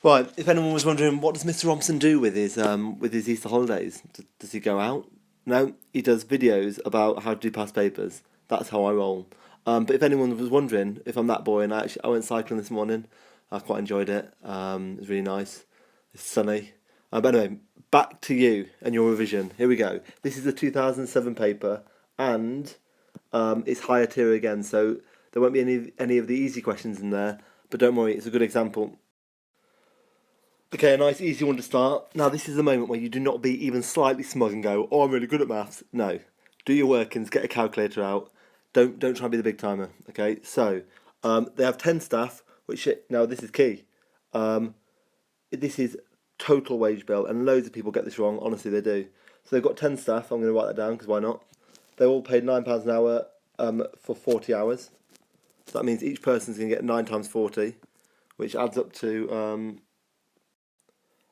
Right, if anyone was wondering, what does Mr. Robson do with his Easter holidays? Does he go out? No, he does videos about how to do past papers. That's how I roll. But if anyone was wondering if I'm that boy, and I went cycling this morning, I quite enjoyed it. It was really nice. It's sunny. But anyway, back to you and your revision. Here we go. This is a 2007 paper, and it's higher tier again, so there won't be any of the easy questions in there. But don't worry, it's a good example. Okay, a nice easy one to start. Now, this is the moment where you do not be even slightly smug and go, "Oh, I'm really good at maths." No, do your workings, get a calculator out. Don't try and be the big timer. Okay, so they have 10 staff, which now this is key. Um, this is total wage bill, and loads of people get this wrong. Honestly, they do. So they've got 10 staff. I'm going to write that down because why not? They're all paid £9 an hour for 40 hours. So that means each person's going to get 9 times 40, which adds up to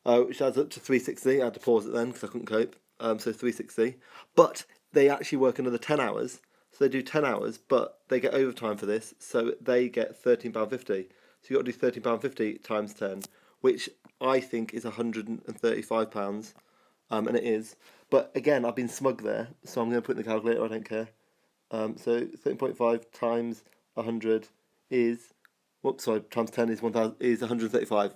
360. I had to pause it then because I couldn't cope. So 360. But they actually work another 10 hours. So they do 10 hours, but they get overtime for this. So they get £13.50. So you've got to do £13.50 times 10, which I think is £135. And it is. But again, I've been smug there. So I'm going to put in the calculator. I don't care. So 13.5 times 100 is, whoops, sorry, times 10 is 1,000 is 135.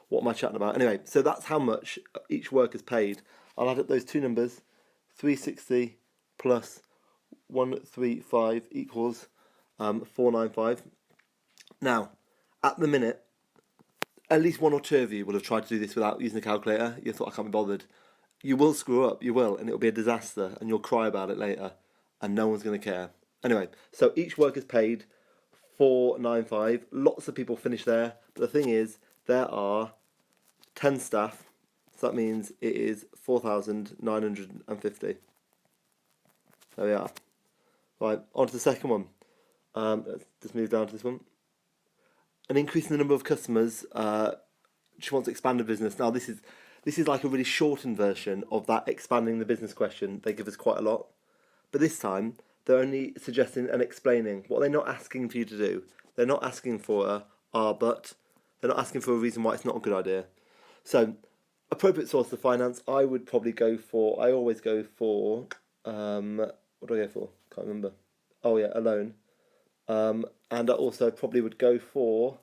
What am I chatting about? Anyway, so that's how much each worker's paid. I'll add up those two numbers. 360 plus 135 equals 495. Now, at the minute, at least one or two of you will have tried to do this without using a calculator. You thought, I can't be bothered. You will screw up, you will, and it'll be a disaster, and you'll cry about it later, and no one's going to care. Anyway, so each worker's paid 495. Lots of people finish there, but the thing is, there are 10 staff, so that means it is 4,950. There we are. Right, on to the second one. Let's just move down to this one. An increase in the number of customers. She wants to expand the business. Now, this is like a really shortened version of that expanding the business question. They give us quite a lot. But this time, they're only suggesting and explaining what they're not asking for you to do. They're not asking for but. They're not asking for a reason why it's not a good idea. So, appropriate source of finance, I would probably go for, I always go for, what do I go for? Can't remember. Oh yeah, a loan. And I also probably would go for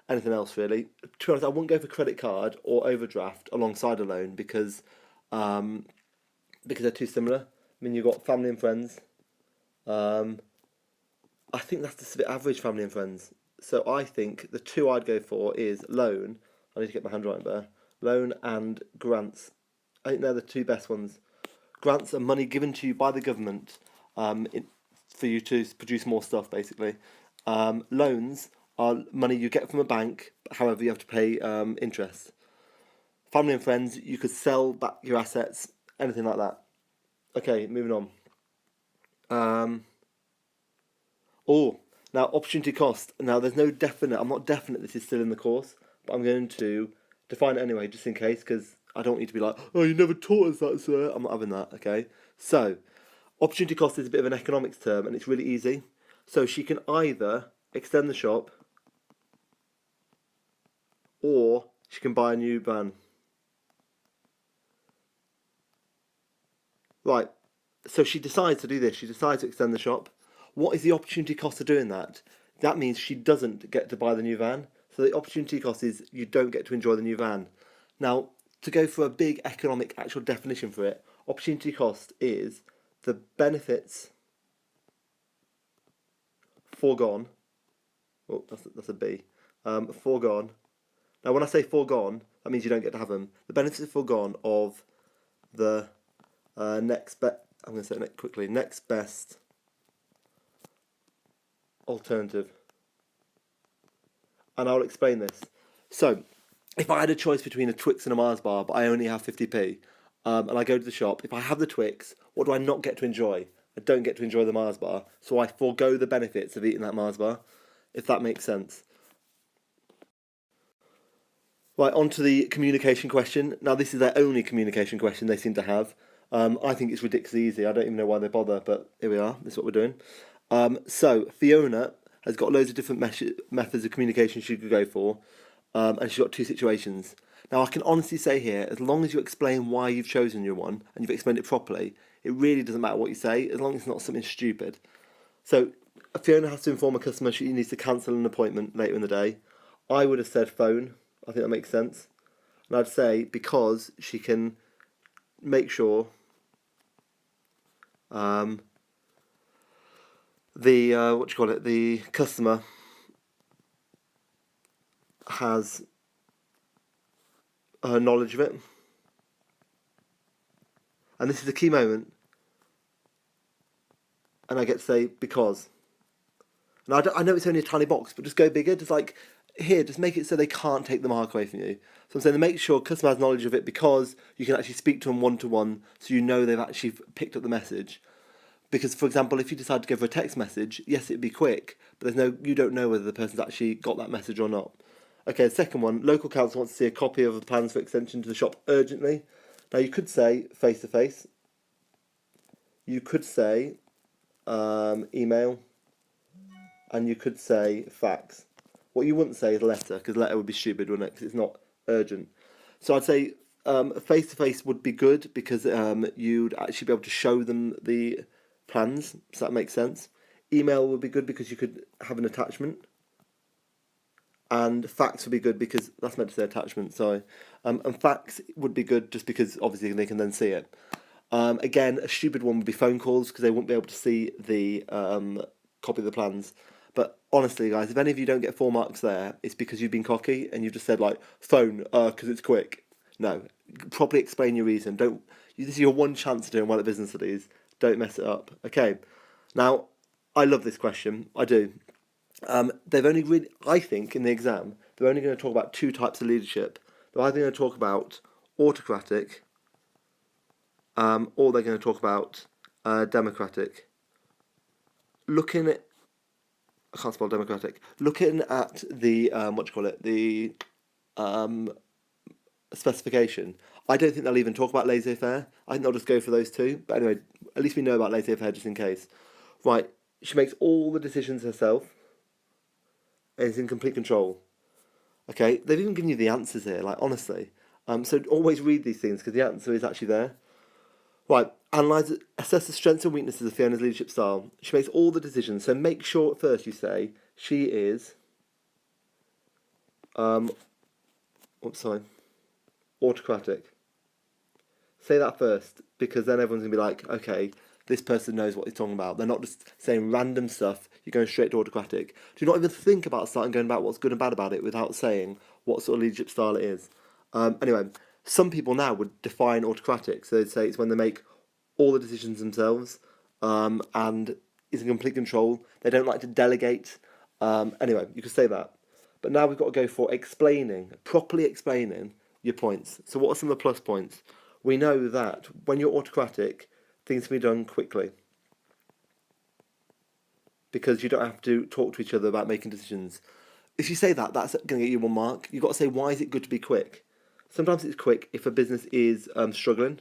anything else really. To be honest, I wouldn't go for credit card or overdraft alongside a loan because they're too similar. I mean, you've got family and friends. Um, I think that's just a bit average, family and friends. So I think the two I'd go for is loan. I need to get my handwriting better. Loan and grants. I think they're the two best ones. Grants are money given to you by the government for you to produce more stuff, basically. Loans are money you get from a bank, however, you have to pay interest. Family and friends, you could sell back your assets, anything like that. Okay, moving on. Um, Oh, now opportunity cost. Now there's no definite. I'm not definite this is still in the course, but I'm going to define it anyway, just in case, because I don't want you to be like, "Oh, you never taught us that, sir." I'm not having that. Okay. So, opportunity cost is a bit of an economics term, and it's really easy. So she can either extend the shop, or she can buy a new van. Right. So she decides to do this. She decides to extend the shop. What is the opportunity cost of doing that? That means she doesn't get to buy the new van. So the opportunity cost is you don't get to enjoy the new van. Now, to go for a big economic actual definition for it, opportunity cost is the benefits foregone. Oh, that's a B. Foregone. Now, when I say foregone, that means you don't get to have them. The benefits foregone of the next best. I'm going to say it quickly. Next best alternative. And I'll explain this. So, if I had a choice between a Twix and a Mars bar, but I only have 50p, and I go to the shop, if I have the Twix, what do I not get to enjoy? I don't get to enjoy the Mars bar, so I forego the benefits of eating that Mars bar, if that makes sense. Right, on to the communication question. Now, this is their only communication question they seem to have. I think it's ridiculously easy. I don't even know why they bother, but here we are. This is what we're doing. So, Fiona has got loads of different methods of communication she could go for. and she's got two situations. Now, I can honestly say here, as long as you explain why you've chosen your one and you've explained it properly, it really doesn't matter what you say, as long as it's not something stupid. So, Fiona has to inform a customer she needs to cancel an appointment later in the day. I would have said phone. I think that makes sense. And I'd say because she can make sure the customer has knowledge of it. And this is a key moment. And I get to say because. And I know it's only a tiny box, but just go bigger. Just like here, just make it so they can't take the mark away from you. So I'm saying to make sure customer has knowledge of it because you can actually speak to them one to one, so you know they've actually picked up the message. Because, for example, if you decide to go for a text message, yes, it'd be quick, but you don't know whether the person's actually got that message or not. Okay, the second one, local council wants to see a copy of the plans for extension to the shop urgently. Now, you could say face-to-face. You could say email. And you could say fax. What you wouldn't say is letter, because letter would be stupid, wouldn't it? Because it's not urgent. So I'd say face-to-face would be good because you'd actually be able to show them the plans. So that makes sense. Email would be good because you could have an attachment. And fax would be good because that's meant to say attachment, sorry. And fax would be good just because obviously they can then see it. Again, a stupid one would be phone calls because they wouldn't be able to see the copy of the plans. But honestly, guys, if any of you don't get 4 marks there, it's because you've been cocky and you've just said like phone because it's quick. No, properly explain your reason. Don't. This is your one chance to do well at business studies. Don't mess it up. Okay. Now, I love this question. I do. They've only really, I think, in the exam, they're only going to talk about 2 types of leadership. They're either going to talk about autocratic, or they're going to talk about democratic. I can't spell democratic. Looking at the the specification, I don't think they'll even talk about laissez-faire. I think they'll just go for those 2. But anyway, at least we know about laissez-faire just in case. Right, she makes all the decisions herself and is in complete control. Okay, they've even given you the answers here, like honestly. So always read these things because the answer is actually there. Right, assess the strengths and weaknesses of Fiona's leadership style. She makes all the decisions, so make sure at first you say she is, autocratic. Say that first, because then everyone's going to be like, okay, this person knows what he's talking about. They're not just saying random stuff, you're going straight to autocratic. Do not even think about starting going about what's good and bad about it without saying what sort of leadership style it is. Anyway, some people now would define autocratic, so they'd say it's when they make all the decisions themselves and is in complete control. They don't like to delegate. Anyway, you could say that. But now we've got to go for properly explaining your points. So what are some of the plus points? We know that when you're autocratic, things can be done quickly because you don't have to talk to each other about making decisions. If you say that, that's going to get you 1 mark. You've got to say, why is it good to be quick? Sometimes it's quick if a business is struggling.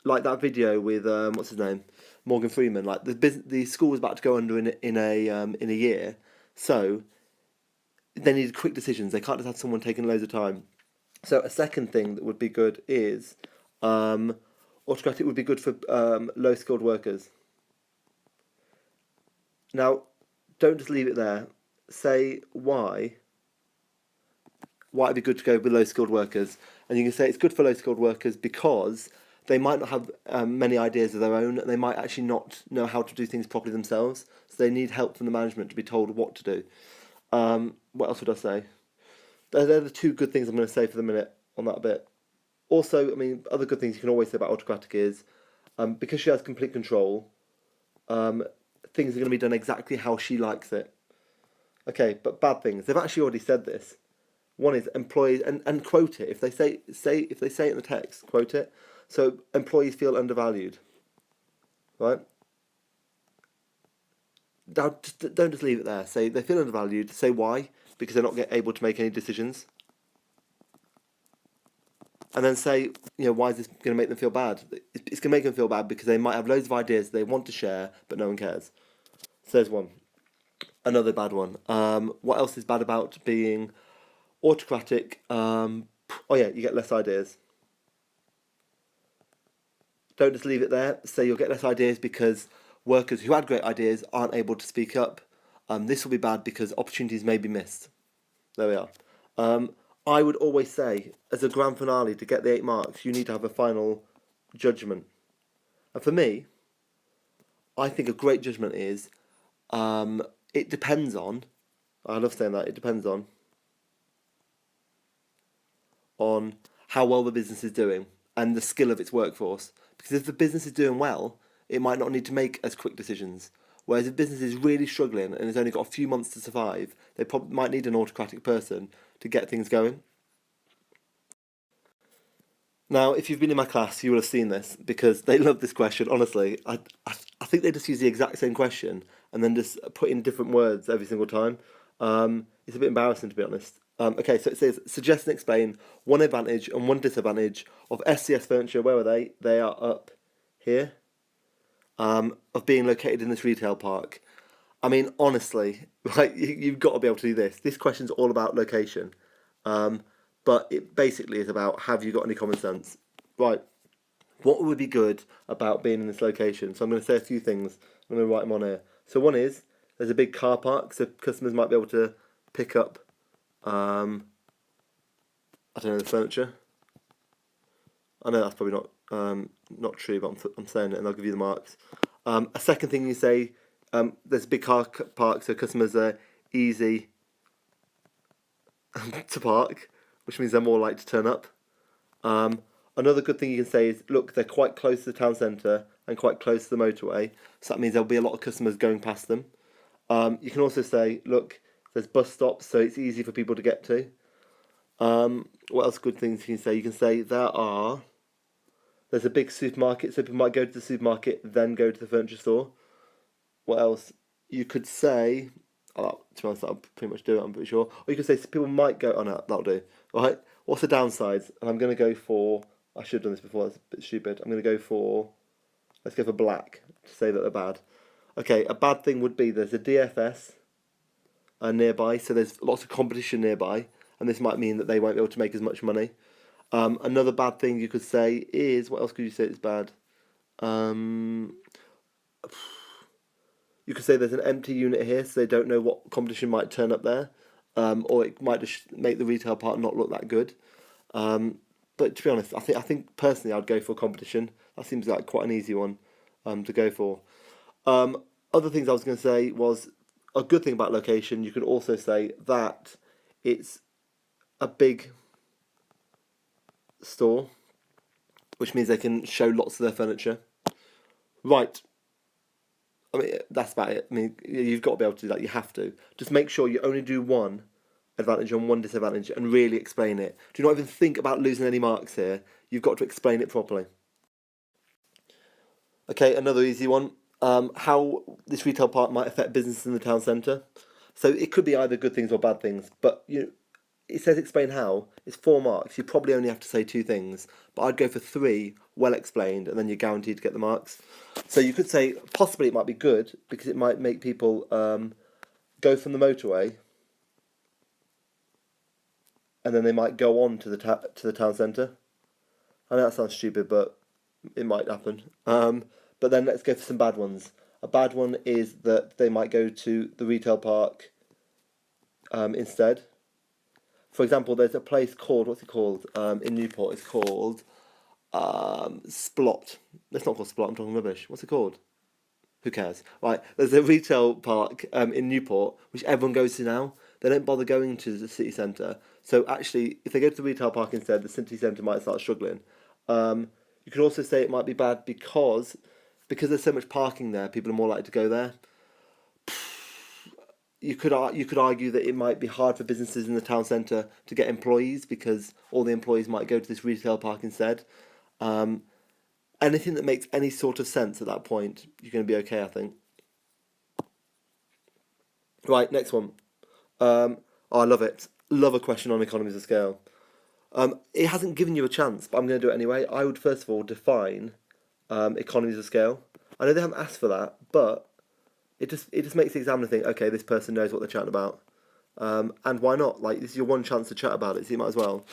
Like that video with what's his name, Morgan Freeman. Like the school was about to go under in a year, so they needed quick decisions. They can't just have someone taking loads of time. So a second thing that would be good is autocratic would be good for low skilled workers. Now, don't just leave it there. Say why it'd be good to go with low skilled workers, and you can say it's good for low skilled workers because they might not have many ideas of their own. They might actually not know how to do things properly themselves, so they need help from the management to be told what to do. What else would I say? They're the 2 good things I'm going to say for the minute on that bit. Also, I mean, other good things you can always say about autocratic is because she has complete control, things are going to be done exactly how she likes it. Okay, but bad things. They've actually already said this. One is employees, and quote it. If they say it in the text, quote it. So employees feel undervalued, right? Now, don't just leave it there. Say they feel undervalued. Say why, because they're not able to make any decisions. And then say, why is this going to make them feel bad? It's going to make them feel bad because they might have loads of ideas they want to share, but no one cares. So there's one. Another bad one. What else is bad about being autocratic? Oh yeah, you get less ideas. Don't just leave it there. Say you'll get less ideas because workers who had great ideas aren't able to speak up. This will be bad because opportunities may be missed. There we are. Um, I would always say, as a grand finale, to get the 8 marks, you need to have a final judgment. And for me, I think a great judgment is it depends on. I love saying that. It depends on how well the business is doing and the skill of its workforce. Because if the business is doing well, it might not need to make as quick decisions. Whereas if business is really struggling and has only got a few months to survive, they probably might need an autocratic person to get things going. Now, if you've been in my class, you will have seen this because they love this question. Honestly, I think they just use the exact same question and then just put in different words every single time. It's a bit embarrassing, to be honest. Okay, so it says suggest and explain one advantage and one disadvantage of SCS furniture. Where are they? They are up here. Of being located in this retail park. I mean, honestly, like you've got to be able to do this. This question's all about location, um, but it basically is about have you got any common sense? Right. What would be good about being in this location? So I'm going to say a few things. I'm going to write them on here. So one is there's a big car park, so customers might be able to pick up, I don't know, the furniture. I know that's probably not true, but I'm saying it, and I'll give you the marks. A second thing you say, there's a big car park, so customers are easy to park, which means they're more likely to turn up. Another good thing you can say is, look, they're quite close to the town centre and quite close to the motorway, so that means there'll be a lot of customers going past them. You can also say, look, there's bus stops, so it's easy for people to get to. What else good things you can say? You can say there's a big supermarket, so people might go to the supermarket, then go to the furniture store. What else? You could say, oh, to be honest, that'll pretty much do it, I'm pretty sure. Or you could say people might go, oh no, that'll do. Right? What's the downsides? And I'm going to go for, I should have done this before, that's a bit stupid. I'm going to go for, let's go for black, to say that they're bad. Okay, a bad thing would be there's a DFS nearby, so there's lots of competition nearby, and this might mean that they won't be able to make as much money. Another bad thing you could say is, what else could you say is bad? Um, you could say there's an empty unit here, so they don't know what competition might turn up there, or it might just make the retail part not look that good. But to be honest, I think personally I'd go for competition. That seems like quite an easy one to go for. Other things I was going to say was a good thing about location. You could also say that it's a big store, which means they can show lots of their furniture. Right. I mean, that's about it. I mean, you've got to be able to do that. You have to. Just make sure you only do one advantage and one disadvantage and really explain it. Do not even think about losing any marks here. You've got to explain it properly. Okay, another easy one. How this retail park might affect business in the town centre. So it could be either good things or bad things, but it says explain how. It's 4 marks. You probably only have to say 2 things, but I'd go for 3, well explained, and then you're guaranteed to get the marks. So you could say possibly it might be good because it might make people go from the motorway, and then they might go on to the town centre. I know that sounds stupid, but it might happen. But then let's go for some bad ones. A bad one is that they might go to the retail park instead. For example, there's a place called, what's it called? In Newport, it's called Splot. It's not called Splot, I'm talking rubbish. What's it called? Who cares? Right, there's a retail park in Newport, which everyone goes to now. They don't bother going to the city centre. So actually, if they go to the retail park instead, the city centre might start struggling. You could also say it might be bad because there's so much parking there, people are more likely to go there. You could argue that it might be hard for businesses in the town centre to get employees because all the employees might go to this retail park instead. Anything that makes any sort of sense at that point, you're going to be okay, I think. Right, next one. I love it. Love a question on economies of scale. It hasn't given you a chance, but I'm going to do it anyway. I would first of all define economies of scale. I know they haven't asked for that, but It just makes the examiner think, okay, this person knows what they're chatting about. And why not? Like, this is your one chance to chat about it, so you might as well.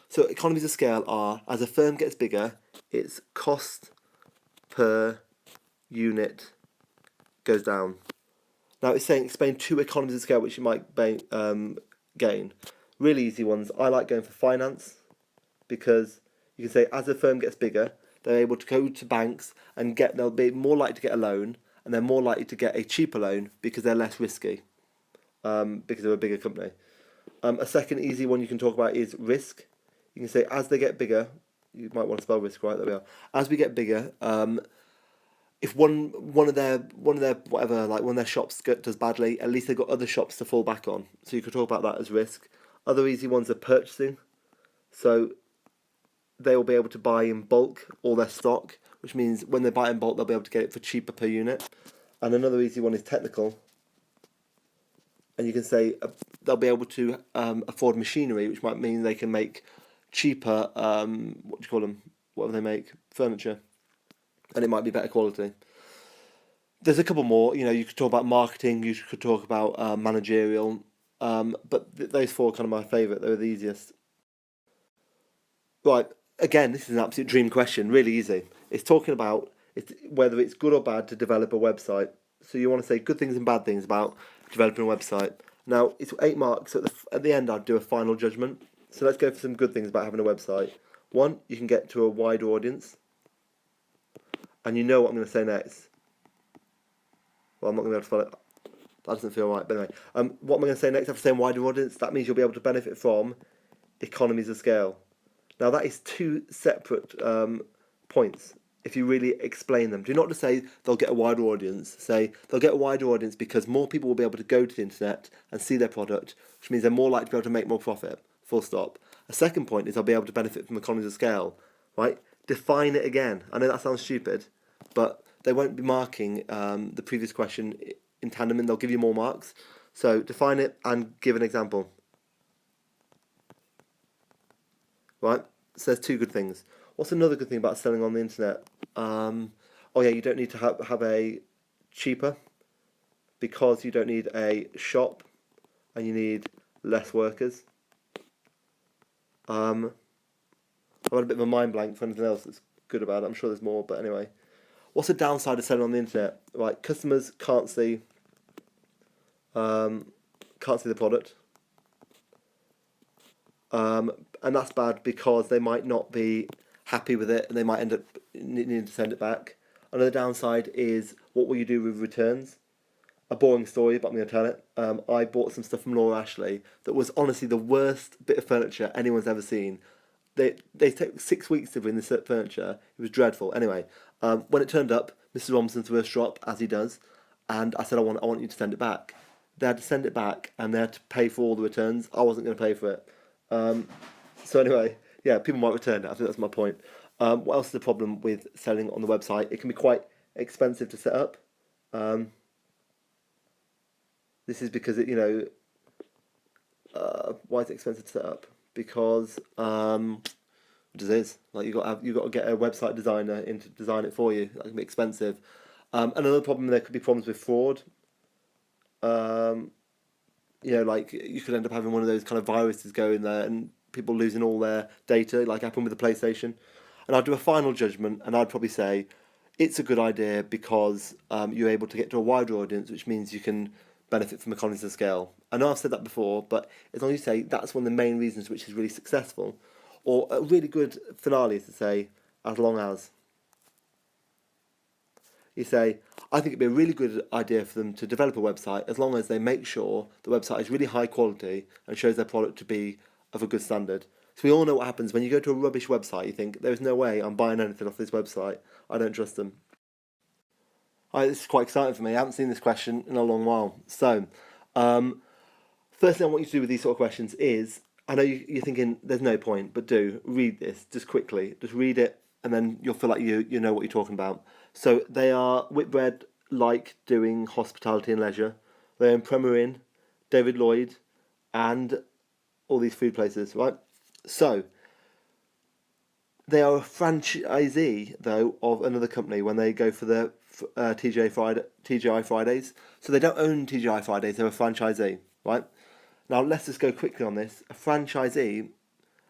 So economies of scale are, as a firm gets bigger, its cost per unit goes down. Now it's saying explain 2 economies of scale which you might gain. Really easy ones. I like going for finance because you can say as a firm gets bigger, they're able to go to banks and they'll be more likely to get a loan, and they're more likely to get a cheaper loan because they're less risky, because they're a bigger company. A second easy one you can talk about is risk. You can say as they get bigger, you might want to spell risk right. There we are. As we get bigger, if one of their whatever, like one of their shops does badly, at least they've got other shops to fall back on. So you could talk about that as risk. Other easy ones are purchasing. So they will be able to buy in bulk all their stock, which means when they buy in bulk, they'll be able to get it for cheaper per unit. And another easy one is technical. And you can say they'll be able to afford machinery, which might mean they can make cheaper, what do you call them? Whatever they make, furniture. And it might be better quality. There's a couple more. You could talk about marketing. You could talk about managerial. But those 4 are kind of my favourite. They're the easiest. Right. Again, this is an absolute dream question. Really easy. It's talking about whether it's good or bad to develop a website. So you want to say good things and bad things about developing a website. Now it's 8 marks. So at the end, I'd do a final judgment. So let's go for some good things about having a website. 1, you can get to a wider audience. And you know what I'm going to say next. Well, I'm not going to be able to follow it. That doesn't feel right. But anyway, what am I going to say next after saying wider audience? That means you'll be able to benefit from economies of scale. Now, that is 2 separate points if you really explain them. Do not just say they'll get a wider audience. Say they'll get a wider audience because more people will be able to go to the internet and see their product, which means they're more likely to be able to make more profit. Full stop. A second point is they'll be able to benefit from economies of scale. Right? Define it again. I know that sounds stupid, but they won't be marking the previous question in tandem, and they'll give you more marks. So define it and give an example. Right? So there's 2 good things. What's another good thing about selling on the internet? You don't need to have a cheaper, because you don't need a shop and you need less workers. I've had a bit of a mind blank for anything else that's good about it. I'm sure there's more, but anyway. What's the downside of selling on the internet? Right, customers can't see the product. And that's bad because they might not be happy with it and they might end up needing to send it back. Another downside is, what will you do with returns? A boring story, but I'm going to tell it. I bought some stuff from Laura Ashley that was honestly the worst bit of furniture anyone's ever seen. They take 6 weeks to bring this furniture. It was dreadful. Anyway, when it turned up, Mr. Robinson's first drop, as he does, and I said, I want you to send it back. They had to send it back and they had to pay for all the returns. I wasn't going to pay for it. So anyway, yeah, people might return it. I think that's my point. What else is the problem with selling on the website? It can be quite expensive to set up. This is because why is it expensive to set up? Because it is like you got to get a website designer in to design it for you. That can be expensive. Another problem, there could be problems with fraud. Like you could end up having one of those kind of viruses go in there and people losing all their data, like happened with the PlayStation. And I'd do a final judgment, and I'd probably say it's a good idea because you're able to get to a wider audience, which means you can benefit from economies of scale. I know I've said that before, but as long as you say that's one of the main reasons which is really successful, or a really good finale is to say, as long as. You say, I think it'd be a really good idea for them to develop a website as long as they make sure the website is really high quality and shows their product to be of a good standard. So we all know what happens when you go to a rubbish website. You think, there's no way I'm buying anything off this website. I don't trust them. This is quite exciting for me. I haven't seen this question in a long while. So, first thing I want you to do with these sort of questions is, I know you're thinking there's no point, but do read this just quickly. Just read it, and then you'll feel like you know what you're talking about. So they are Whitbread, like doing hospitality and leisure. They're in Premier Inn, David Lloyd, and all these food places, right? So they are a franchisee, though, of another company when they go for their TGI Fridays. So they don't own TGI Fridays, they're a franchisee, right? Now let's just go quickly on this. A franchisee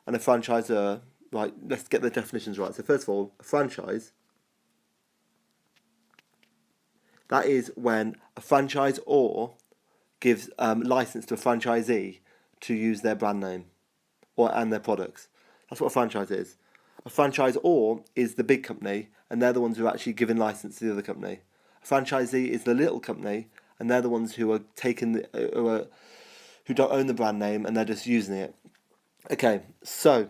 and a franchisor, right, let's get the definitions right. So first of all, a franchise, that is when a franchisor gives license to a franchisee to use their brand name and their products. That's what a franchise is. A franchisor is the big company, and they're the ones who are actually giving license to the other company. A franchisee is the little company, and they're the ones who are who don't own the brand name and they're just using it. Okay, so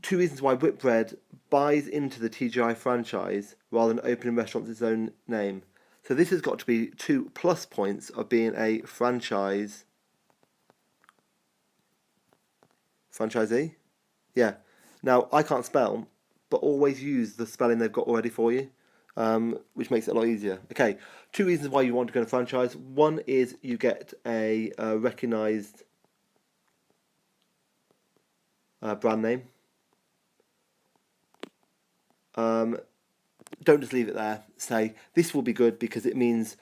2 reasons why Whitbread buys into the TGI franchise rather than opening restaurants its own name. So this has got to be 2 plus points of being a franchisee. Yeah. Now, I can't spell, but always use the spelling they've got already for you, which makes it a lot easier. Okay, 2 reasons why you want to go to franchise. One is you get a recognised brand name. Don't just leave it there. Say, this will be good because it means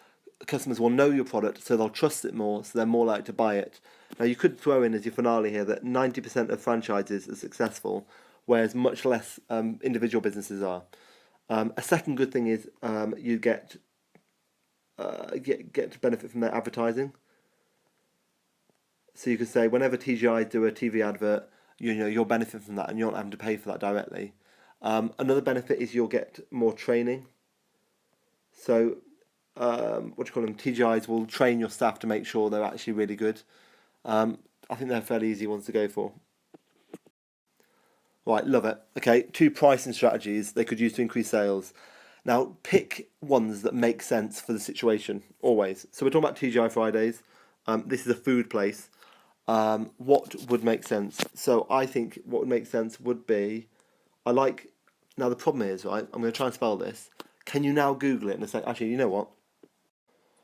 customers will know your product, so they'll trust it more, so they're more likely to buy it. Now, you could throw in as your finale here that 90% of franchises are successful, whereas much less individual businesses are. A second good thing is you get to benefit from their advertising. So you could say whenever TGI do a TV advert, you'll benefit from that, and you're not having to pay for that directly. Another benefit is you'll get more training. So TGIs will train your staff to make sure they're actually really good. I think they're fairly easy ones to go for. Right, love it. Okay, 2 pricing strategies they could use to increase sales. Now, pick ones that make sense for the situation, always. So we're talking about TGI Fridays. This is a food place. What would make sense? So I think what would make sense would be, now the problem is, right, I'm going to try and spell this. Can you now Google it and say, actually, you know what?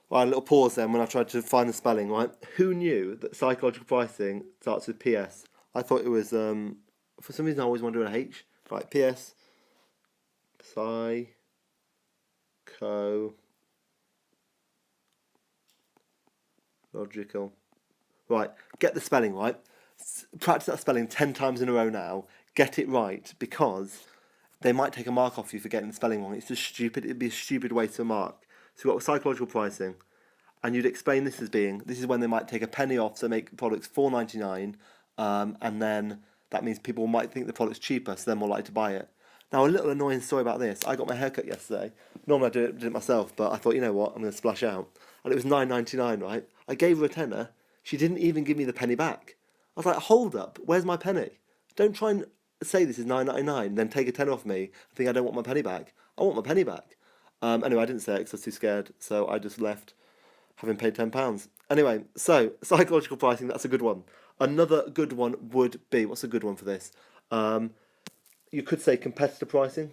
Right, a little pause then when I tried to find the spelling, right? Who knew that psychological pricing starts with PS? I thought it was, for some reason I always wanted to do an H. Right, PS, psychological. Right, get the spelling right. Practice that spelling 10 times in a row now. Get it right, because they might take a mark off you for getting the spelling wrong. It's just stupid. It'd be a stupid waste of a mark. So we've got psychological pricing. And you'd explain this as being, this is when they might take a penny off to make products $4.99, and then that means people might think the product's cheaper, so they're more likely to buy it. Now, a little annoying story about this. I got my haircut yesterday. Normally I did it myself, but I thought, you know what, I'm going to splash out. And it was $9.99, right? I gave her a tenner. She didn't even give me the penny back. I was like, hold up, where's my penny? Don't try and say this is $9.99, then take a tenner off me and think I don't want my penny back. I want my penny back. Anyway, I didn't say it because I was too scared, so I just left, having paid £10. Anyway, so psychological pricing, that's a good one. Another good one would be, what's a good one for this? You could say competitor pricing.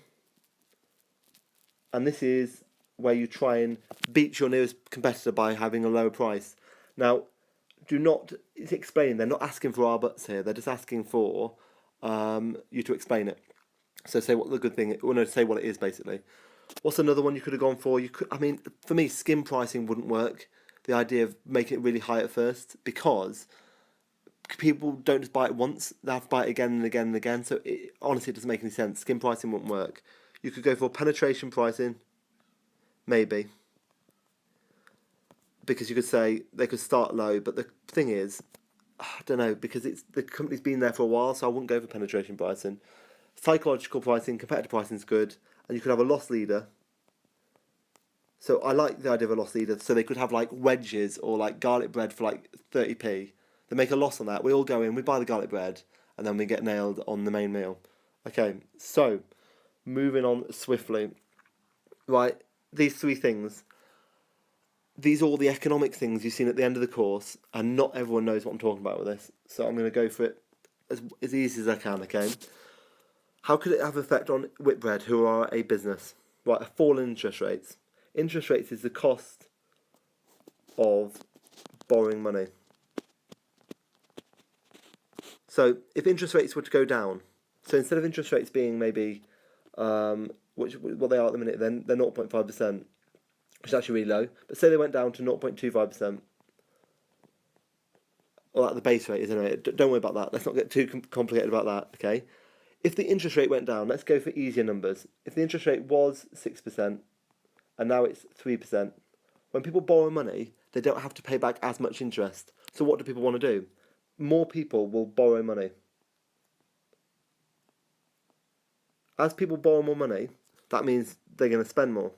And this is where you try and beat your nearest competitor by having a lower price. Now, it's explaining, they're not asking for our butts here, they're just asking for you to explain it. So say what the good thing, say what it is basically. What's another one you could have gone for? For me, skim pricing wouldn't work. The idea of making it really high at first, because people don't just buy it once, they have to buy it again and again and again. So honestly, it doesn't make any sense. Skim pricing wouldn't work. You could go for penetration pricing, maybe, because you could say they could start low. But the thing is, I don't know, because the company's been there for a while, so I wouldn't go for penetration pricing. Psychological pricing, competitive pricing is good, and you could have a loss leader. So I like the idea of a loss leader. So they could have like wedges or like garlic bread for like 30p. They make a loss on that. We all go in, we buy the garlic bread, and then we get nailed on the main meal. Okay, so moving on swiftly. Right, these 3 things. These are all the economic things you've seen at the end of the course, and not everyone knows what I'm talking about with this. So I'm going to go for it as easy as I can, okay? How could it have an effect on Whitbread, who are a business? Right, a fall in interest rates. Interest rates is the cost of borrowing money. So if interest rates were to go down, so instead of interest rates being maybe 1% which what they are at the minute, then they're 0.5%, which is actually really low. But say they went down to 0.25%. Well, at the base rate, isn't it? Don't worry about that. Let's not get too complicated about that, okay? If the interest rate went down, let's go for easier numbers. If the interest rate was 6% and now it's 3%, when people borrow money, they don't have to pay back as much interest. So what do people want to do? More people will borrow money. As people borrow more money, that means they're going to spend more.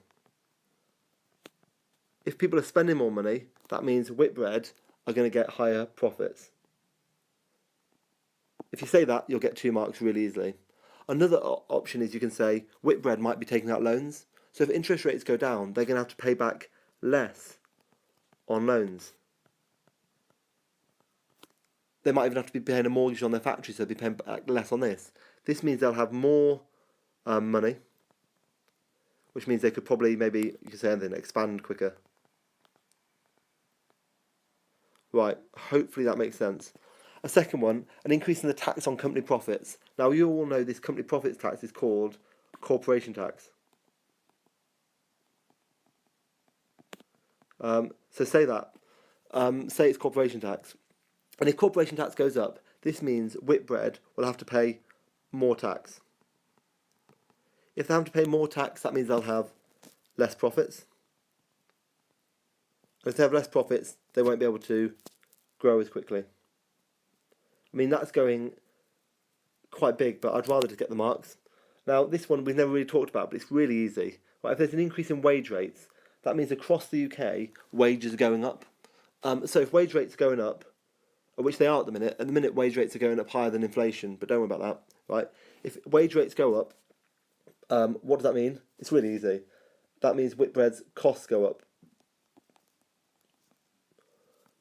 If people are spending more money, that means Whitbread are going to get higher profits. If you say that, you'll get 2 marks really easily. Another option is you can say Whitbread might be taking out loans. So if interest rates go down, they're going to have to pay back less on loans. They might even have to be paying a mortgage on their factory, so they'll be paying back less on this. This means they'll have more money, which means they could probably, maybe, you could say anything, expand quicker. Right, hopefully that makes sense. A second one, an increase in the tax on company profits. Now, you all know this company profits tax is called corporation tax. So say that. Say it's corporation tax. And if corporation tax goes up, this means Whitbread will have to pay more tax. If they have to pay more tax, that means they'll have less profits. If they have less profits, they won't be able to grow as quickly. I mean, that's going quite big, but I'd rather just get the marks. Now, this one we've never really talked about, but it's really easy. Right, if there's an increase in wage rates, that means across the UK, wages are going up. So if wage rates are going up, which they are at the minute wage rates are going up higher than inflation, but don't worry about that, right? If wage rates go up, what does that mean? It's really easy. That means Whitbread's costs go up,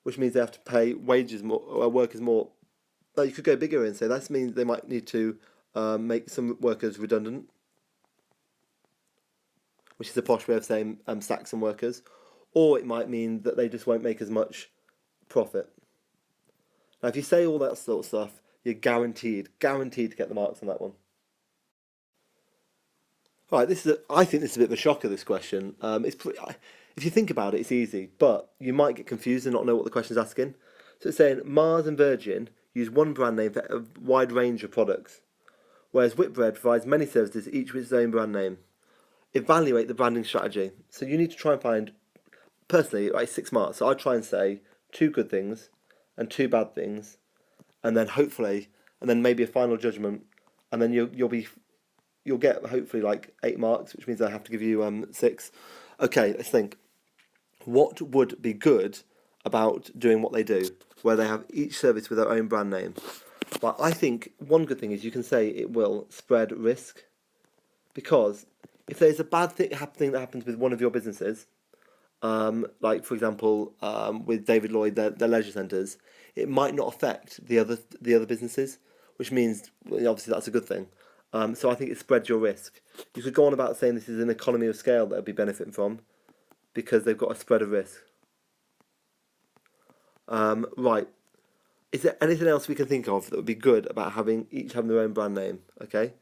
which means they have to pay wages more, workers more. You could go bigger and say that means they might need to make some workers redundant, which is a posh way of saying sack some workers, or it might mean that they just won't make as much profit. Now, if you say all that sort of stuff, you're guaranteed to get the marks on that one. Right, I think this is a bit of a shocker, this question. If you think about it, it's easy, but you might get confused and not know what the question's asking. So it's saying Mars and Virgin use one brand name for a wide range of products, whereas Whitbread provides many services, each with its own brand name. Evaluate the branding strategy. So you need to try and find, personally, 6 marks. So I'd try and say 2 good things and 2 bad things, and then hopefully, and then maybe a final judgment, and then you'll get hopefully 8 marks, which means I have to give you 6. Okay, let's think. What would be good about doing what they do, where they have each service with their own brand name? Well, I think one good thing is you can say it will spread risk, because if there's a bad thing that happens with one of your businesses, like for example with David Lloyd, their leisure centres, it might not affect the other businesses, which means obviously that's a good thing. So I think it spreads your risk. You could go on about saying this is an economy of scale that they'll be benefiting from, because they've got a spread of risk. Right. Is there anything else we can think of that would be good about each having their own brand name? Okay.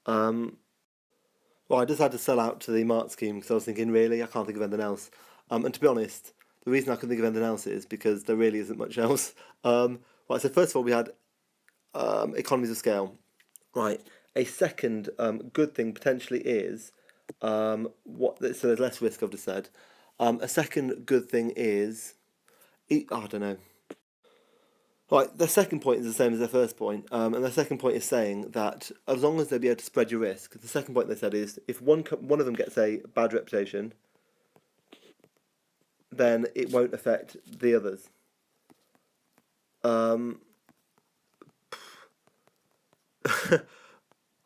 Well, I just had to sell out to the mark scheme because I was thinking, really, I can't think of anything else. And to be honest, the reason I couldn't think of anything else is because there really isn't much else. Right. So first of all, we had economies of scale. Right. A second good thing potentially is so there's less risk, I've just said. A second good thing is, I don't know. Right, the second point is the same as the first point, and the second point is saying that as long as they'll be able to spread your risk, the second point they said is if one of them gets a bad reputation, then it won't affect the others.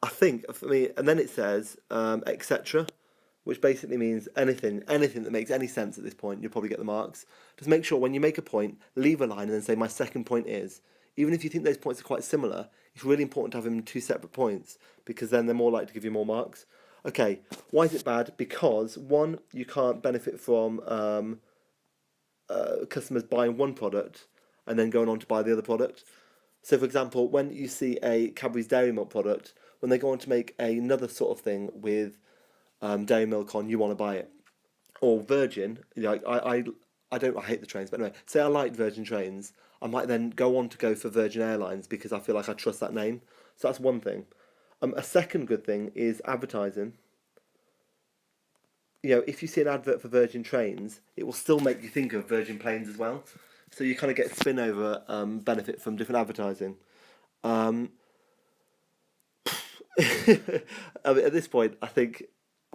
I think for me, and then it says etc., which basically means anything that makes any sense at this point, you'll probably get the marks. Just make sure when you make a point, leave a line and then say my second point is. Even if you think those points are quite similar, it's really important to have them in 2 separate points, because then they're more likely to give you more marks. Okay, why is it bad? Because 1, you can't benefit from customers buying one product and then going on to buy the other product. So for example, when you see a Cadbury's Dairy Milk product, when they go on to make another sort of thing with dairy milk on, you want to buy it. Or Virgin, like I hate the trains, but anyway, say I like Virgin Trains, I might then go on to go for Virgin Airlines because I feel like I trust that name. So that's one thing. A second good thing is advertising. If you see an advert for Virgin Trains, it will still make you think of Virgin Planes as well. So you kind of get spin over benefit from different advertising. Um, I mean, at this point, I think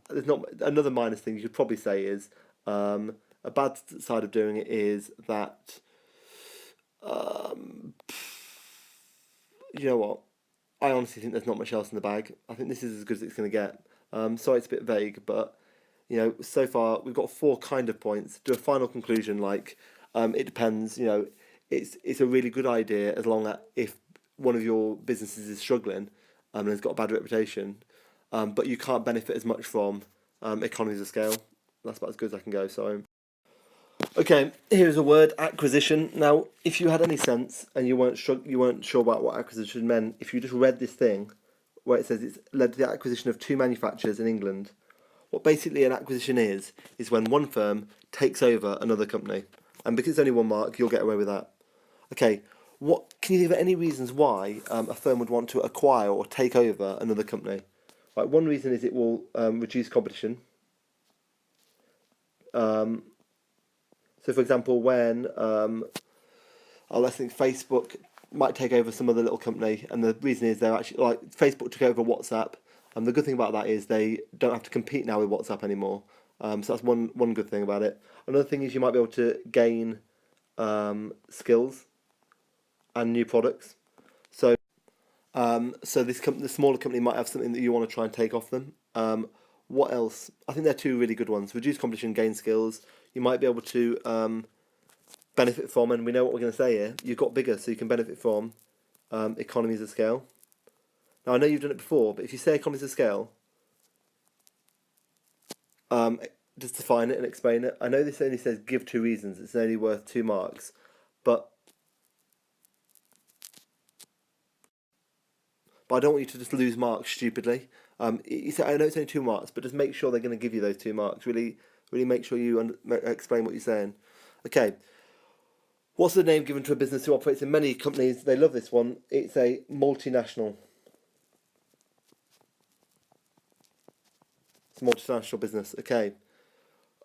there's not another minus thing you could probably say is a bad side of doing it is that you know what? I honestly think there's not much else in the bag. I think this is as good as it's going to get. Sorry, it's a bit vague, but so far we've got four kind of points. Do a final conclusion like it depends. It's a really good idea as long as if one of your businesses is struggling and has got a bad reputation, but you can't benefit as much from economies of scale. That's about as good as I can go. So, okay, here's a word: acquisition. Now, if you had any sense and you weren't sure about what acquisition meant, if you just read this thing where it says it's led to the acquisition of two manufacturers in England, what basically an acquisition is when one firm takes over another company, and because it's only one mark, you'll get away with that. Okay, what can you give any reasons why a firm would want to acquire or take over another company? Right, one reason is it will reduce competition. So, for example, when let's think Facebook might take over some other little company, and the reason is they're actually like Facebook took over WhatsApp, and the good thing about that is they don't have to compete now with WhatsApp anymore. So that's one good thing about it. Another thing is you might be able to gain skills and new products. So the smaller company might have something that you want to try and take off them. What else? I think they're two really good ones. Reduce competition, gain skills. You might be able to benefit from, and we know what we're going to say here. You've got bigger, so you can benefit from economies of scale. Now I know you've done it before, but if you say economies of scale, just define it and explain it. I know this only says give two reasons. It's only worth 2 marks, but I don't want you to just lose marks stupidly. I know it's only 2 marks, but just make sure they're going to give you those 2 marks. Really, really make sure you explain what you're saying. Okay. What's the name given to a business who operates in many companies? They love this one. It's a multinational. It's a multinational business. Okay.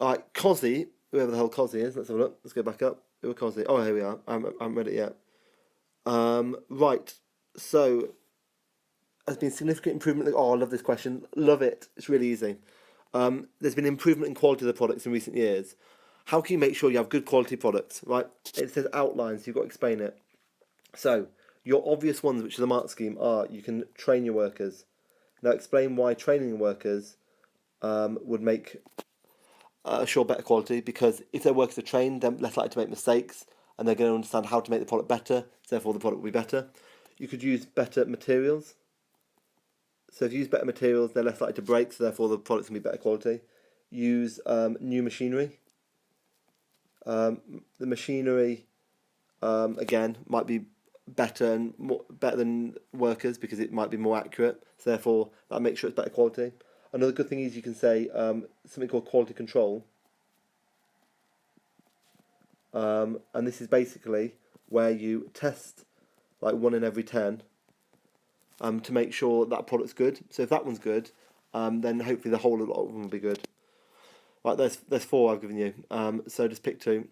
All right. COSI, whoever the hell COSI is. Let's have a look. Let's go back up. Who are COSI? Oh, here we are. I haven't read it yet. Right. So, has been significant improvement. Oh, I love this question. Love it. It's really easy. There's been improvement in quality of the products in recent years. How can you make sure you have good quality products, right? It says outlines, you've got to explain it. So, your obvious ones, which are the mark scheme, are you can train your workers. Now, explain why training your workers would make assure better quality, because if their workers are trained, they're less likely to make mistakes, and they're going to understand how to make the product better, so therefore the product will be better. You could use better materials. So if you use better materials, they're less likely to break, so therefore the product's going to be better quality. Use new machinery. The machinery, again, might be better than workers because it might be more accurate. So therefore, that makes sure it's better quality. Another good thing is you can say something called quality control. And this is basically where you test like 1 in every 10 to make sure that product's good. So if that one's good, then hopefully the whole lot of them will be good. Right, there's 4 I've given you. So just pick 2.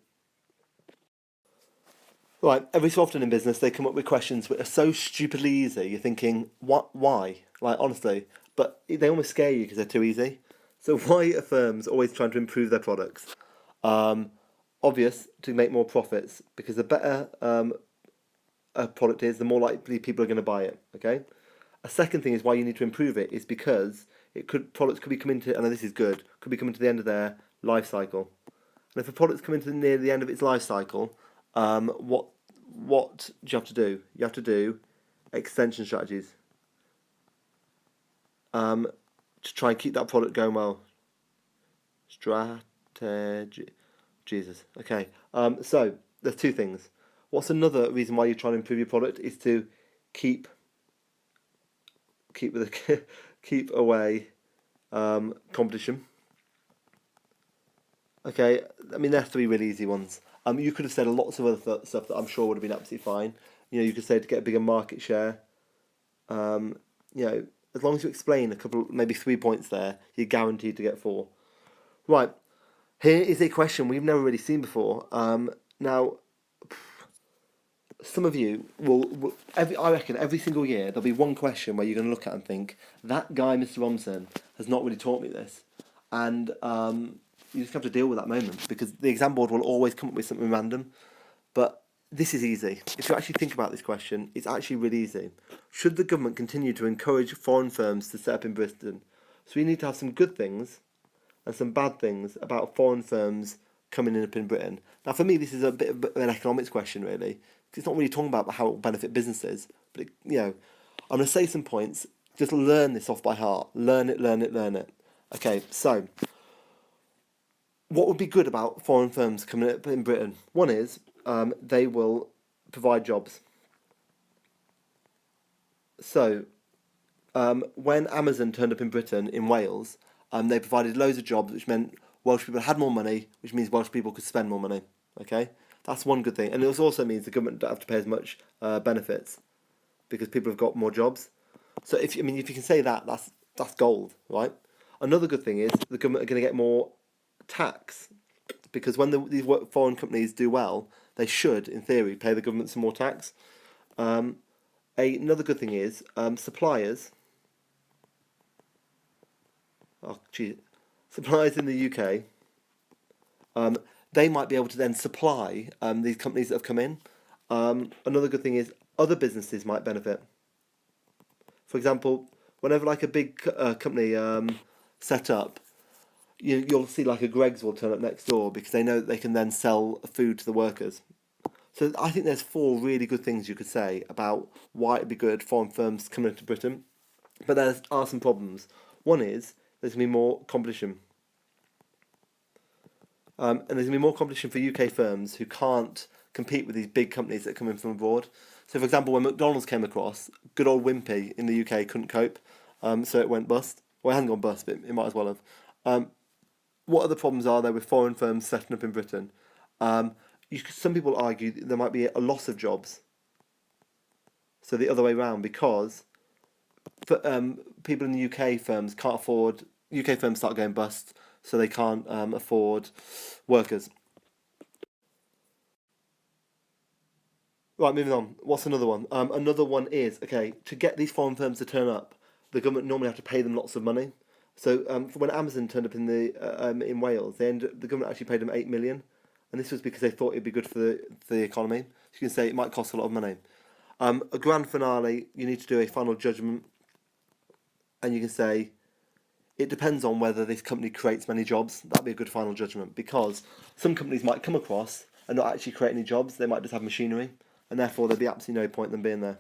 Right, every so often in business they come up with questions which are so stupidly easy. You're thinking, what? Why? Like honestly, but they almost scare you because they're too easy. So why are firms always trying to improve their products? Obvious, to make more profits, because the better a product is, the more likely people are going to buy it. Okay. A second thing is why you need to improve it is because products could be coming to, I know this is good, could be coming to the end of their life cycle. And if a product's coming to near the end of its life cycle, what do you have to do? You have to do extension strategies to try and keep that product going well. Strategy. Jesus. Okay. So there's 2 things. What's another reason why you're trying to improve your product is to keep away competition. Okay, I mean, they're three really easy ones. You could have said lots of other stuff that I'm sure would have been absolutely fine. You could say to get a bigger market share. Um, as long as you explain a couple, maybe 3 points there, you're guaranteed to get 4. Right, here is a question we've never really seen before. Now, some of you I reckon every single year there'll be one question where you're going to look at and think, that guy, Mr. Romson, has not really taught me this. And you just have to deal with that moment because the exam board will always come up with something random. But this is easy. If you actually think about this question, it's actually really easy. Should the government continue to encourage foreign firms to set up in Britain? So we need to have some good things and some bad things about foreign firms coming in up in Britain. Now, for me, this is a bit of an economics question, really. It's not really talking about how it will benefit businesses. But, I'm going to say some points. Just learn this off by heart. Learn it, learn it, learn it. Okay, so what would be good about foreign firms coming up in Britain? One is they will provide jobs. So, when Amazon turned up in Britain, in Wales, they provided loads of jobs, which meant Welsh people had more money, which means Welsh people could spend more money. Okay, that's one good thing, and it also means the government don't have to pay as much benefits because people have got more jobs. So if you can say that, that's gold, right? Another good thing is the government are going to get more tax because when these foreign companies do well, they should, in theory, pay the government some more tax. Another good thing is suppliers. Oh, geez. Suppliers in the UK, they might be able to then supply these companies that have come in. Another good thing is other businesses might benefit. For example, whenever like a big company set up, you'll see like a Greggs will turn up next door because they know that they can then sell food to the workers. So I think there's 4 really good things you could say about why it'd be good foreign firms coming into Britain. But there are some problems. One is there's going to be more competition. And there's going to be more competition for UK firms who can't compete with these big companies that come in from abroad. So, for example, when McDonald's came across, good old Wimpy in the UK couldn't cope, so it went bust. Well, it hasn't gone bust, but it might as well have. What other problems are there with foreign firms setting up in Britain? Some people argue that there might be a loss of jobs. So the other way around, because people in the UK firms can't afford. UK firms start going bust, so they can't afford workers. Right, moving on. What's another one? Another one is, okay, to get these foreign firms to turn up, the government normally have to pay them lots of money. So when Amazon turned up in Wales, the government actually paid them 8 million, and this was because they thought it'd be good for the economy. So you can say it might cost a lot of money. A grand finale, you need to do a final judgment, and you can say it depends on whether this company creates many jobs. That'd be a good final judgment because some companies might come across and not actually create any jobs. They might just have machinery, and therefore there'd be absolutely no point in them being there.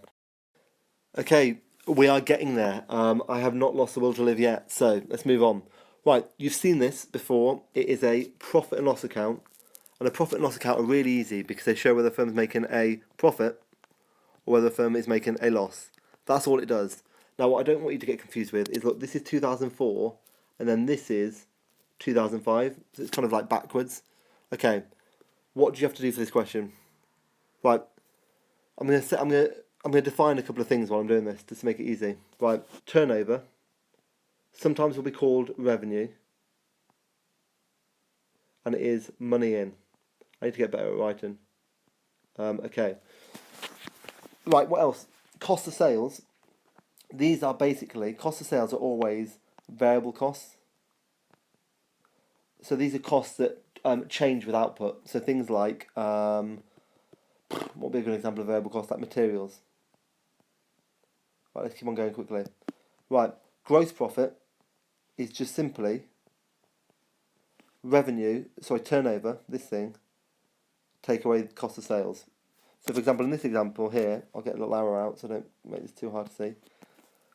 Okay, we are getting there. I have not lost the will to live yet, so let's move on. Right, you've seen this before. It is a profit and loss account, and a profit and loss account are really easy because they show whether the firm's making a profit or whether the firm is making a loss. That's all it does. Now, what I don't want you to get confused with is, look, this is 2004, and then this is 2005, so it's kind of like backwards. Okay, what do you have to do for this question? Right, I'm gonna define a couple of things while I'm doing this, just to make it easy. Right, turnover, sometimes will be called revenue, and it is money in. I need to get better at writing. Okay. Right, what else? Cost of sales. These are basically, cost of sales are always variable costs. So these are costs that change with output. So things like, what would be a good example of variable cost? Like materials. Right, let's keep on going quickly. Right, gross profit is just simply turnover, this thing, take away the cost of sales. So for example, in this example here, I'll get a little arrow out so I don't make this too hard to see.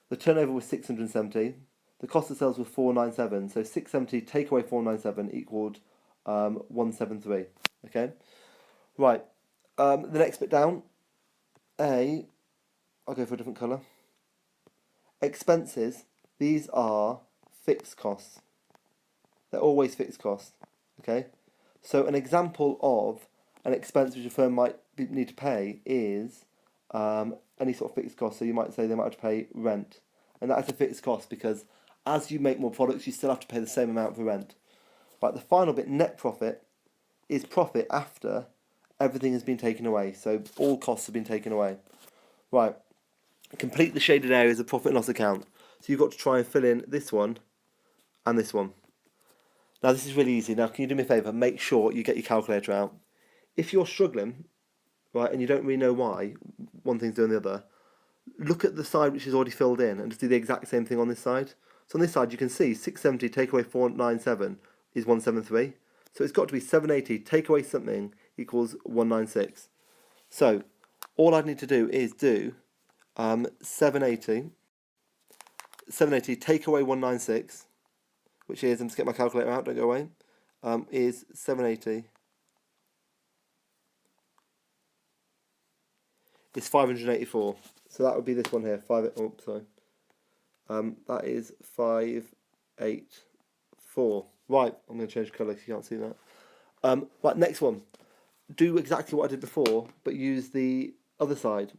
The turnover was 670. The cost of sales was 497. So 670 take away 497 equaled 173. Okay. Right. The next bit down. I'll go for a different colour. Expenses. These are fixed costs. They're always fixed costs. Okay? So an example of an expense which a firm might need to pay is any sort of fixed cost. So you might say they might have to pay rent. And that's a fixed cost because as you make more products, you still have to pay the same amount for rent. But the final bit, net profit, is profit after everything has been taken away. So all costs have been taken away. Right. Complete the shaded areas of profit and loss account. So you've got to try and fill in this one and this one. Now this is really easy. Now can you do me a favour? Make sure you get your calculator out. If you're struggling, right, and you don't really know why one thing's doing the other, look at the side which is already filled in and just do the exact same thing on this side. So on this side you can see 670 take away 497 is 173. So it's got to be 780 take away something equals 196. So all I need to do is do 780 take away 196, which is, I'm just get my calculator out, don't go away, is 780 is 584. So that would be this one here, that is 584. Right, I'm going to change colour because you can't see that. Right, next one. Do exactly what I did before, but use the other side.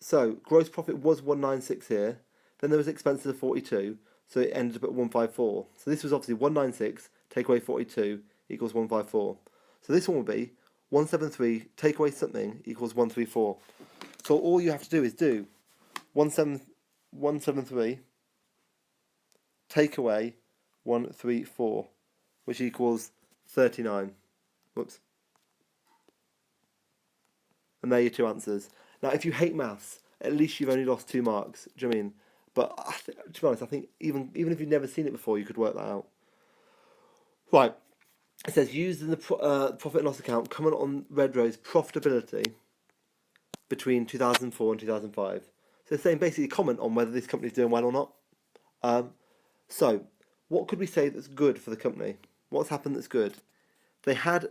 So, gross profit was 196 here, then there was expenses of 42, so it ended up at 154. So this was obviously 196, take away 42, equals 154. So this one will be 173, take away something, equals 134. So all you have to do is do 173, take away 134, which equals 39. Whoops. And there are your two answers. Now, if you hate maths, at least you've only lost 2 marks. Do you know what I mean? But to be honest, I think even if you've never seen it before, you could work that out. Right. It says, using the profit and loss account, comment on Redrow's profitability between 2004 and 2005. So it's saying basically comment on whether this company's doing well or not. So, what could we say that's good for the company? What's happened that's good? They had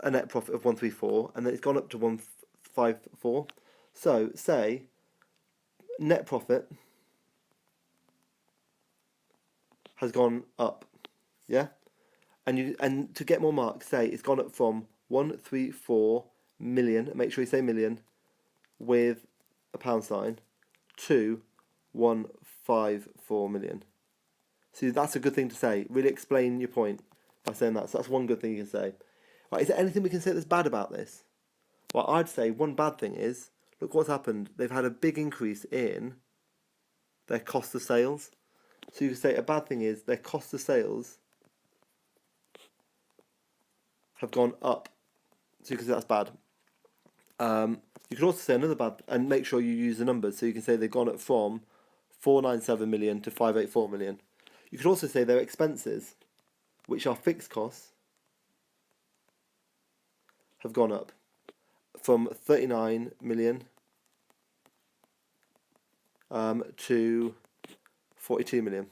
a net profit of 134, and then it's gone up to 154. So, say, net profit has gone up, yeah? And to get more marks, say it's gone up from 134 million, make sure you say million, with a pound sign, to 154 million. See, that's a good thing to say. Really explain your point by saying that. So that's one good thing you can say. Right, is there anything we can say that's bad about this? Well, I'd say one bad thing is, look what's happened. They've had a big increase in their cost of sales. So you can say a bad thing is their cost of sales have gone up. So you can say that's bad. You can also say another bad, and make sure you use the numbers. So you can say they've gone up from 497 million to 584 million. You could also say their expenses, which are fixed costs, have gone up from 39 million to 42 million.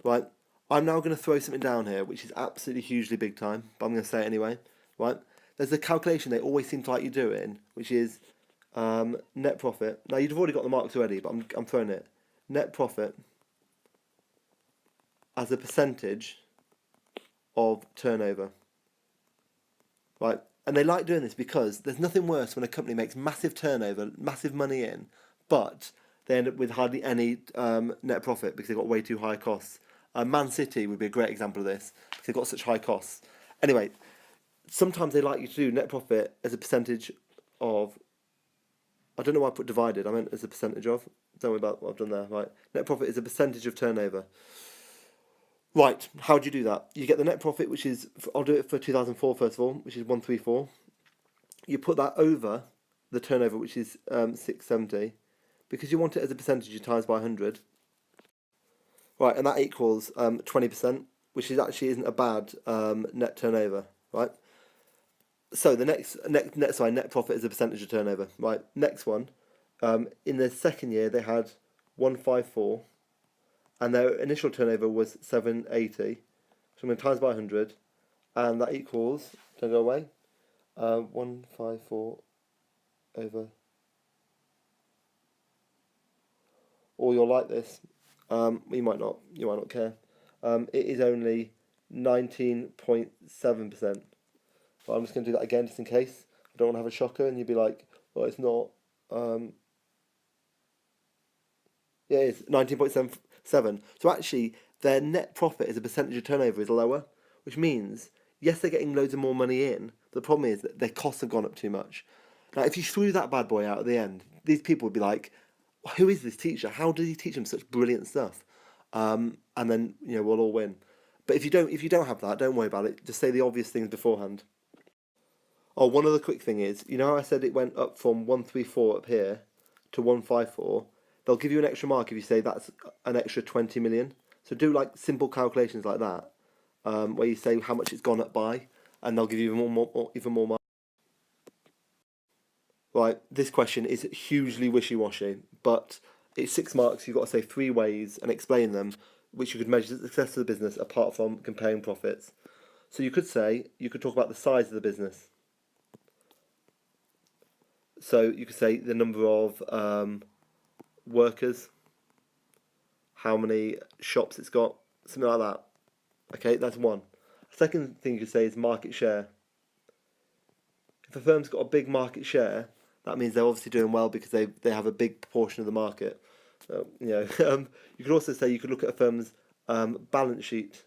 Right, I'm now going to throw something down here, which is absolutely hugely big time, but I'm going to say it anyway. Right, there's a calculation they always seem to like you doing, which is net profit. Now you've already got the marks already, but I'm throwing it. Net profit as a percentage of turnover. Right, and they like doing this because there's nothing worse when a company makes massive turnover, massive money in, but they end up with hardly any net profit because they've got way too high costs. Man City would be a great example of this because they've got such high costs. Anyway, sometimes they like you to do net profit as a percentage of, I don't know why I put divided, I meant as a percentage of. Don't worry about what I've done there. Right, net profit is a percentage of turnover. Right, how do you do that? You get the net profit, which is, I'll do it for 2004 first of all, which is 134. You put that over the turnover, which is 670. Because you want it as a percentage, you times by 100. Right, and that equals 20%, which is actually isn't a bad net turnover, right? So the net profit is a percentage of turnover, right? Next one, in the second year they had 154, and their initial turnover was 780. So I'm going to times by 100, and that equals, don't go away, 154 over, or you'll like this, You might not care. It is only 19.7%. But I'm just going to do that again just in case. I don't want to have a shocker and you'd be like, well, it's not. Yeah, it is 19.77. So actually, their net profit as a percentage of turnover is lower, which means, yes, they're getting loads of more money in, but the problem is that their costs have gone up too much. Now, if you threw that bad boy out at the end, these people would be like, who is this teacher? How did he teach them such brilliant stuff? And then, we'll all win. But if you don't have that, don't worry about it. Just say the obvious things beforehand. Oh, one other quick thing is, how I said it went up from 134 up here to 154? They'll give you an extra mark if you say that's an extra 20 million. So do like simple calculations like that, where you say how much it's gone up by, and they'll give you even more marks. Right, this question is hugely wishy-washy, but it's 6 marks. You've got to say 3 ways and explain them, which you could measure the success of the business apart from comparing profits. So you could talk about the size of the business. So you could say the number of workers, how many shops it's got, something like that. Okay, that's one. Second thing you could say is market share. If a firm's got a big market share, that means they're obviously doing well because they have a big proportion of the market. You could also say you could look at a firm's balance sheet.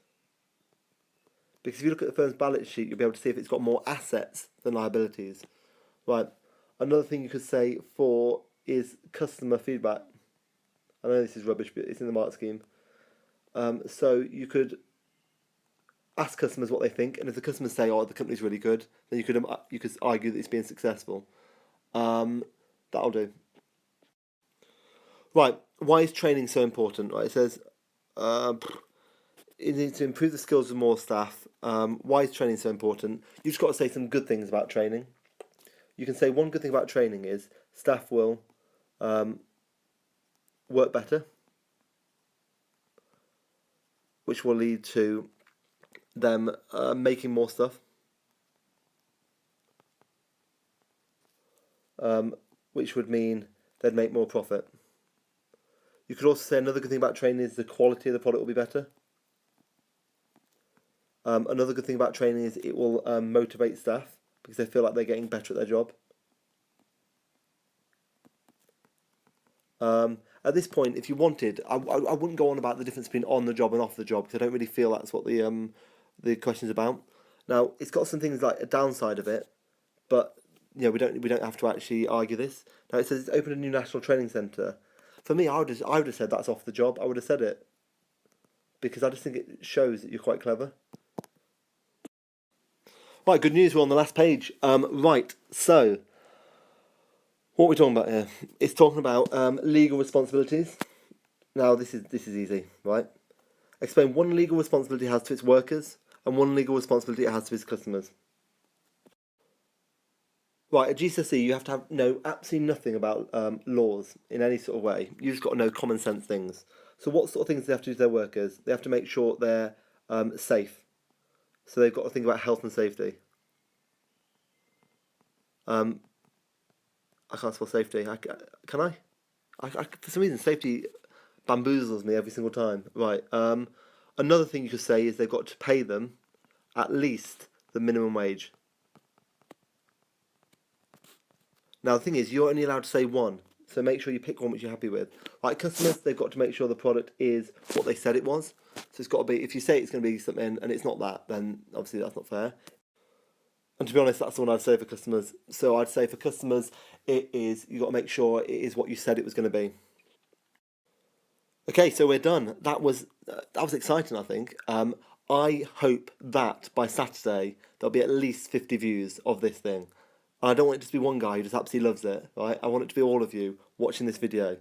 Because if you look at the firm's balance sheet, you'll be able to see if it's got more assets than liabilities. Right. Another thing you could say is customer feedback. I know this is rubbish, but it's in the mark scheme. So you could ask customers what they think, and if the customers say, "Oh, the company's really good," then you could argue that it's been successful. That'll do. Right. Why is training so important? Right. It says it needs to improve the skills of more staff. Why is training so important? You've just got to say some good things about training. You can say one good thing about training is staff will work better, which will lead to them making more stuff, which would mean they'd make more profit. You could also say another good thing about training is the quality of the product will be better. Another good thing about training is it will motivate staff because they feel like they're getting better at their job. At this point, if you wanted, I wouldn't go on about the difference between on the job and off the job because I don't really feel that's what the question's about. Now, it's got some things like a downside of it, but we don't have to actually argue this. Now it says it's opened a new national training centre. For me, I would have said that's off the job. I would have said it because I just think it shows that you're quite clever. Right, good news. We're on the last page. Right, so what are we talking about here? It's talking about legal responsibilities. Now this is easy, right? Explain one legal responsibility it has to its workers and one legal responsibility it has to its customers. Right, at GCSE you have to know absolutely nothing about laws in any sort of way. You just got to know common sense things. So what sort of things do they have to do to their workers? They have to make sure they're safe. So they've got to think about health and safety. I can't spell safety. Can I? For some reason, safety bamboozles me every single time. Right. Another thing you could say is they've got to pay them at least the minimum wage. Now the thing is, you're only allowed to say one, so make sure you pick one which you're happy with. Like customers, they've got to make sure the product is what they said it was. So it's got to be. If you say it's going to be something and it's not that, then obviously that's not fair. And to be honest, that's the one I'd say for customers. So I'd say for customers, you've got to make sure it is what you said it was going to be. Okay, so we're done. That was exciting, I think. I hope that by Saturday there'll be at least 50 views of this thing. And I don't want it to be one guy who just absolutely loves it, right? I want it to be all of you watching this video.